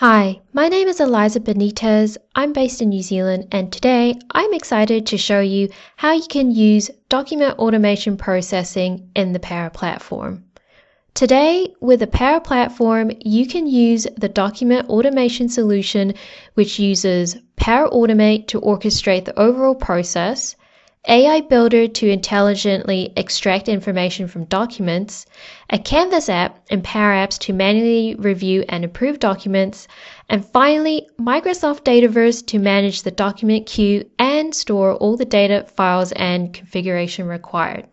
Hi, my name is Elaiza Benitez. I'm based in New Zealand, and today I'm excited to show you how you can use document automation processing in the Power Platform. Today, with the Power Platform, you can use the document automation solution, which uses Power Automate to orchestrate the overall process, AI Builder to intelligently extract information from documents, a Canvas app and Power Apps to manually review and approve documents, and finally, Microsoft Dataverse to manage the document queue and store all the data, files, and configuration required.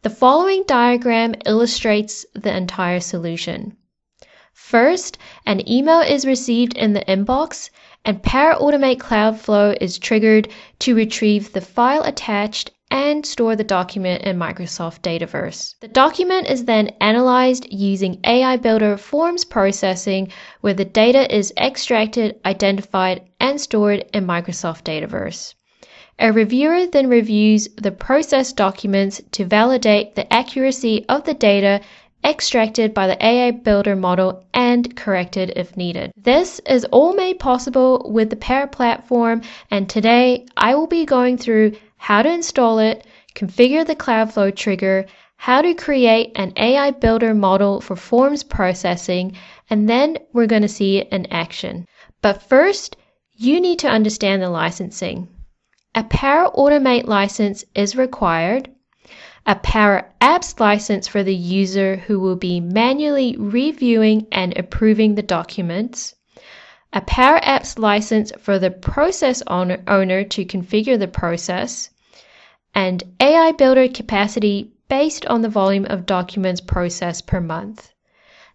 The following diagram illustrates the entire solution. First, an email is received in the inbox, and Power Automate Cloudflow is triggered to retrieve the file attached and store the document in Microsoft Dataverse. The document is then analyzed using AI Builder forms processing, where the data is extracted, identified, and stored in Microsoft Dataverse. A reviewer then reviews the processed documents to validate the accuracy of the data extracted by the AI Builder model and corrected if needed. This is all made possible with the Power Platform, and today I will be going through how to install it, configure the Cloudflow trigger, how to create an AI Builder model for forms processing, and then we're going to see it in action. But first, you need to understand the licensing. A Power Automate license is required. A Power Apps license for the user who will be manually reviewing and approving the documents, a Power Apps license for the process owner to configure the process, and AI Builder capacity based on the volume of documents processed per month.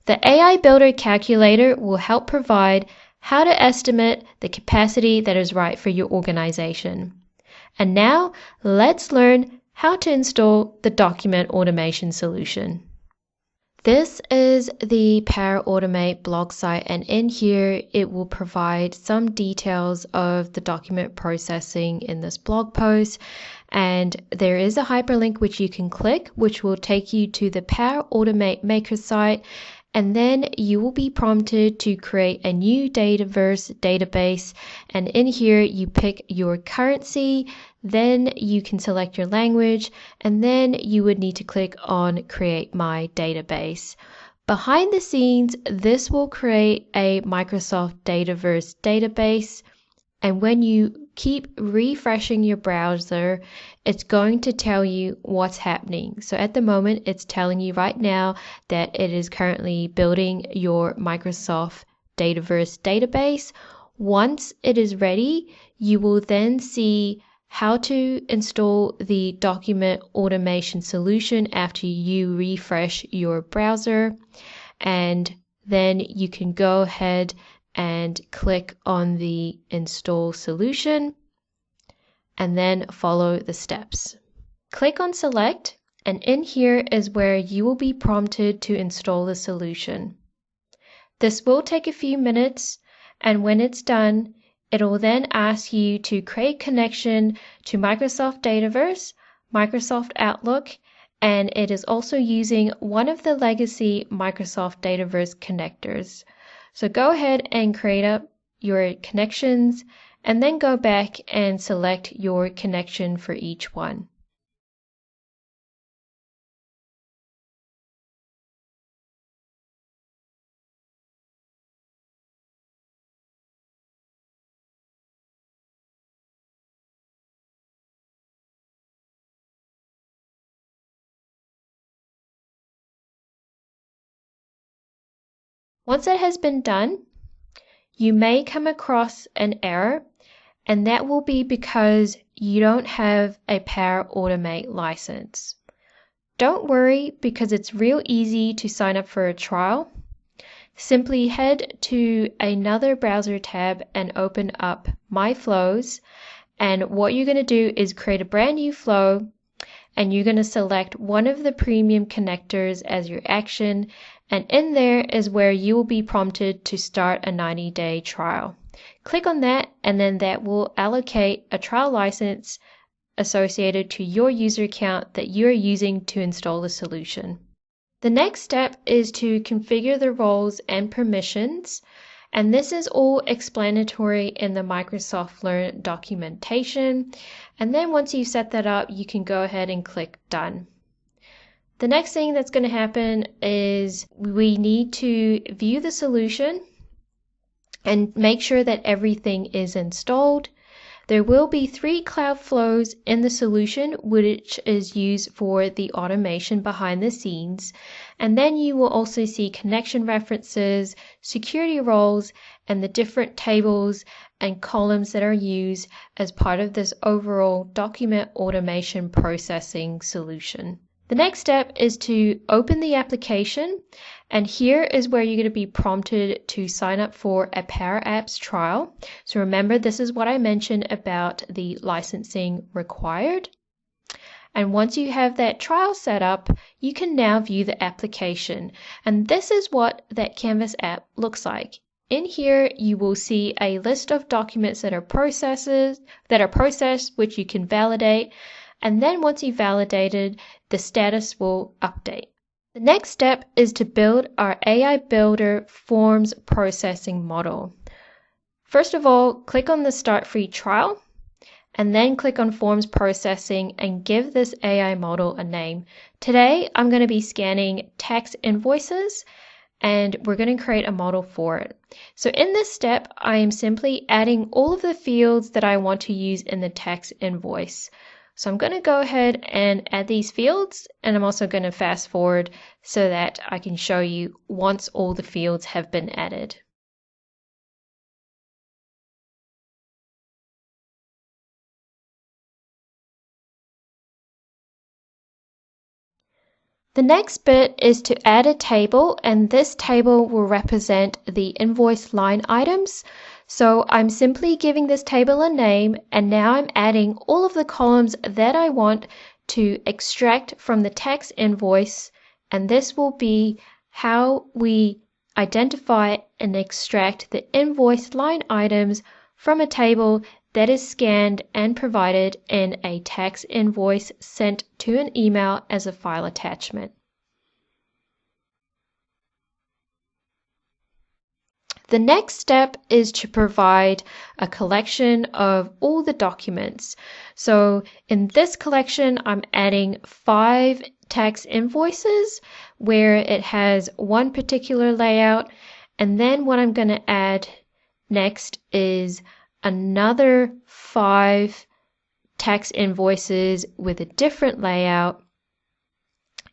The AI Builder calculator will help provide how to estimate the capacity that is right for your organization. And now, let's learn how to install the document automation solution. This is the Power Automate blog site, and in here it will provide some details of the document processing in this blog post, and there is a hyperlink which you can click, which will take you to the Power Automate Maker site, and then you will be prompted to create a new Dataverse database, and in here you pick your currency, then you can select your language, and then you would need to click on Create My Database. Behind the scenes, this will create a Microsoft Dataverse database, and when you keep refreshing your browser, it's going to tell you what's happening. So at the moment, it's telling you right now that it is currently building your Microsoft Dataverse database. Once it is ready, you will then see how to install the document automation solution after you refresh your browser, and then you can go ahead and click on the install solution and then follow the steps. Click on select, and in here is where you will be prompted to install the solution. This will take a few minutes, and when it's done, it'll then ask you to create connection to Microsoft Dataverse, Microsoft Outlook, and it is also using one of the legacy Microsoft Dataverse connectors. So go ahead and create up your connections and then go back and select your connection for each one. Once it has been done, you may come across an error, and that will be because you don't have a Power Automate license. Don't worry, because it's real easy to sign up for a trial. Simply head to another browser tab and open up My Flows, and what you're going to do is create a brand new flow, and you're going to select one of the premium connectors as your action, and in there is where you will be prompted to start a 90-day trial. Click on that, and then that will allocate a trial license associated to your user account that you're using to install the solution. The next step is to configure the roles and permissions, And this is all explanatory in the Microsoft Learn documentation. And then once you set that up, you can go ahead and click Done. The next thing that's going to happen is we need to view the solution and make sure that everything is installed. There will be 3 cloud flows in the solution, which is used for the automation behind the scenes. And then you will also see connection references, security roles, and the different tables and columns that are used as part of this overall document automation processing solution. The next step is to open the application, and here is where you're going to be prompted to sign up for a Power Apps trial. So remember, this is what I mentioned about the licensing required. And once you have that trial set up, you can now view the application. And this is what that Canvas app looks like. In here, you will see a list of documents that are processed, which you can validate. And then once you've validated, the status will update. The next step is to build our AI Builder Forms Processing Model. First of all, click on the Start Free Trial, and then click on Forms Processing and give this AI model a name. Today, I'm going to be scanning tax invoices, and we're going to create a model for it. So in this step, I am simply adding all of the fields that I want to use in the tax invoice. So I'm going to go ahead and add these fields, and I'm also going to fast forward so that I can show you once all the fields have been added. The next bit is to add a table, and this table will represent the invoice line items. So I'm simply giving this table a name, and now I'm adding all of the columns that I want to extract from the tax invoice, and this will be how we identify and extract the invoice line items from a table that is scanned and provided in a tax invoice sent to an email as a file attachment. The next step is to provide a collection of all the documents. So in this collection, I'm adding 5 tax invoices where it has one particular layout. And then what I'm going to add next is another 5 tax invoices with a different layout.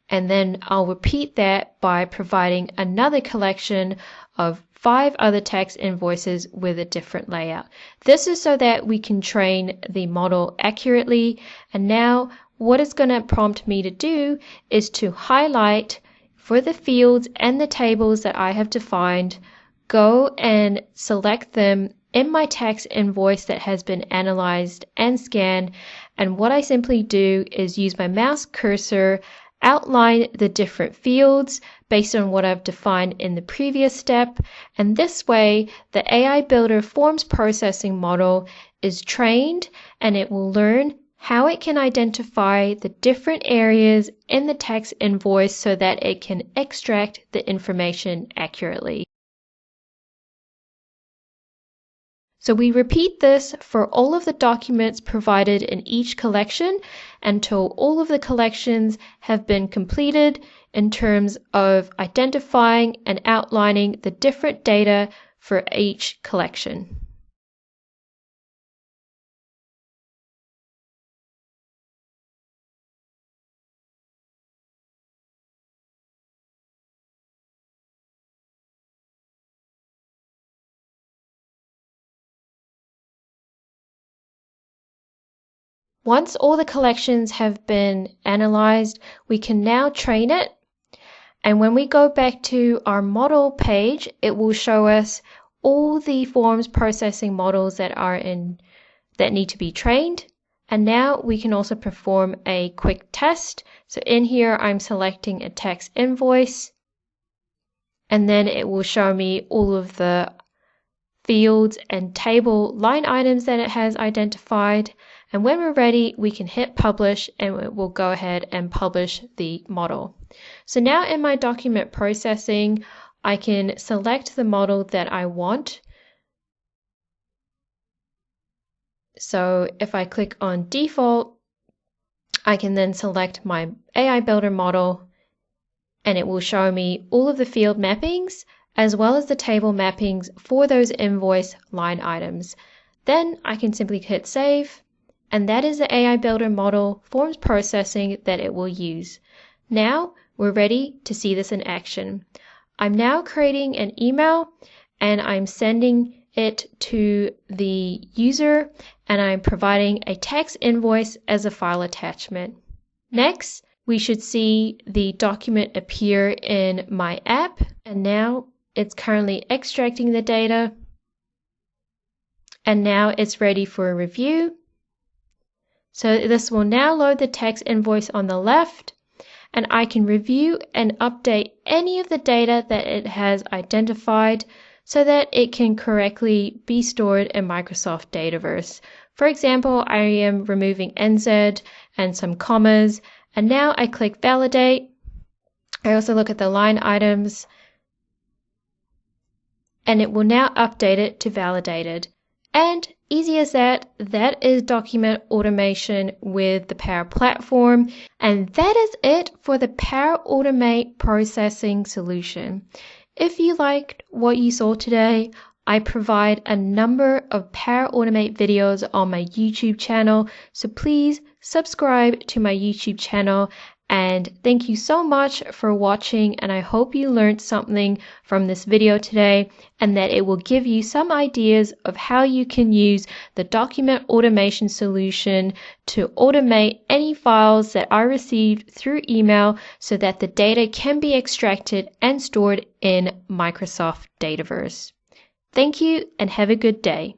And then I'll repeat that by providing another collection of 5 other tax invoices with a different layout. This is so that we can train the model accurately. And now what it's going to prompt me to do is to highlight for the fields and the tables that I have defined, go and select them in my tax invoice that has been analyzed and scanned. And what I simply do is use my mouse cursor, outline the different fields based on what I've defined in the previous step, and this way the AI Builder Forms Processing Model is trained, and it will learn how it can identify the different areas in the tax invoice so that it can extract the information accurately. So we repeat this for all of the documents provided in each collection until all of the collections have been completed in terms of identifying and outlining the different data for each collection. Once all the collections have been analyzed, we can now train it. And when we go back to our model page, it will show us all the forms processing models that need to be trained. And now we can also perform a quick test. So in here, I'm selecting a tax invoice, and then it will show me all of the fields and table line items that it has identified. And when we're ready, we can hit publish, and it will go ahead and publish the model. So now in my document processing, I can select the model that I want. So if I click on default, I can then select my AI Builder model, and it will show me all of the field mappings as well as the table mappings for those invoice line items. Then I can simply hit save, and that is the AI Builder model forms processing that it will use. Now we're ready to see this in action. I'm now creating an email and I'm sending it to the user, and I'm providing a tax invoice as a file attachment. Next, we should see the document appear in my app, and now it's currently extracting the data, and now it's ready for a review. So this will now load the tax invoice on the left, and I can review and update any of the data that it has identified so that it can correctly be stored in Microsoft Dataverse. For example, I am removing NZ and some commas, and now I click validate. I also look at the line items, and it will now update it to validated. And easy as that, that is document automation with the Power Platform. And that is it for the Power Automate processing solution. If you liked what you saw today, I provide a number of Power Automate videos on my YouTube channel, so please subscribe to my YouTube channel. And thank you so much for watching, and I hope you learned something from this video today and that it will give you some ideas of how you can use the document automation solution to automate any files that are received through email so that the data can be extracted and stored in Microsoft Dataverse. Thank you and have a good day.